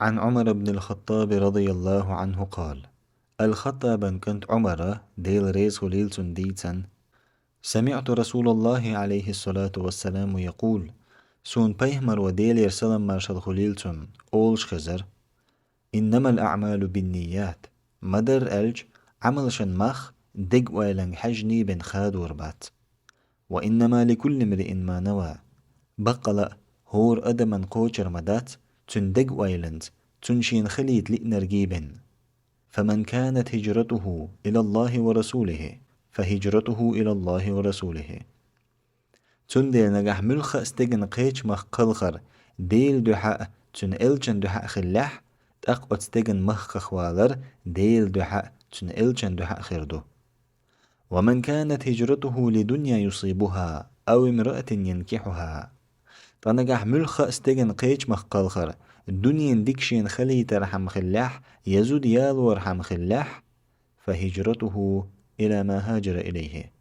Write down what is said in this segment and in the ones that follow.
عن عمر بن الخطاب رضي الله عنه قال: الخطاب كنت عمر ديل ريز خليلتن ديتن سمعت رسول الله عليه الصلاة والسلام يقول: سون بيهمر وديل يرسلم مارشال خليلتن أولش خزر: إنما الأعمال بالنيات مدر ألج عمل شن مخ دق ويلن حجني بن خاد وربات، وإنما لكل امرئ ما نوى بقل هور أدمن قوشر مدات تندق ويلند تنشين خليت لئنرجيبن، فمن كانت هجرته إلى الله ورسوله فهجرته إلى الله ورسوله. تندل نجح ملخ استجن قيش مخ قلخر ديل دحاء تن إلجن دحاء خلاح تأق استجن مخ خوالر ديل دحاء تن إلجن دحاء خردو. ومن كانت هجرته لدنيا يصيبها أو امرأة ينكحها تنجح ملخ استجن قيش مخ قلخر الدنيا ديكشين خلي ترحم خلاح يزود يالور حم خلاح فهجرته إلى ما هاجر إليه.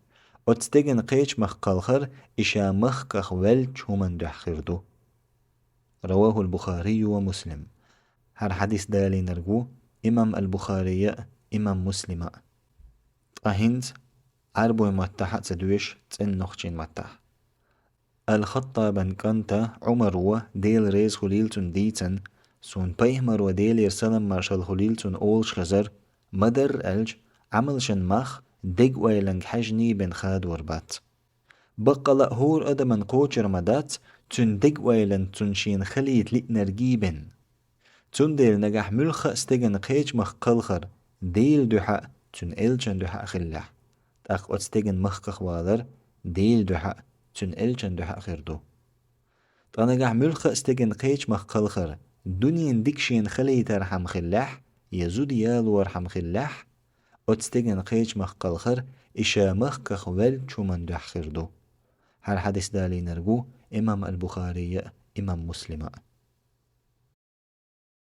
أتستجن قيش مخ قلخر إشا مخ كخولج همن دح خردو. رواه البخاري ومسلم. هر حديث دالي نرجو إمام البخاري إمام مسلم. أهند عربو متحت سدوش تن نخشين متح. الخطاب كنت عمر ديل ريز خليلتن ديتن سون بيهمر وديل يرسلم مارشال خليلتن أولش خزر مدر ألج عمل شن مخ دق ويلنج حجني بن خاد وربات، بقل هور أدمن قوشر مدات تن دق ويلن تنشين خليت لئنرجيبن. تن ديل نجح ملخ استجن قيش مخ قلخر ديل دحاء تن إلجن دحاء خلاح تأق استجن مخ خوالر ديل دحاء تن إلجن دحاء خردو. تنجح ملخ استجن قيش مخ قلخر دنيا ديكشين خلي ترحم خلاح يزود يالور حم خلاح أتستجن قيش مخ قلخر إشا مخ كخول شومن دح خردو. هر حديث دالي نرجو إمام البخاري إمام مسلم.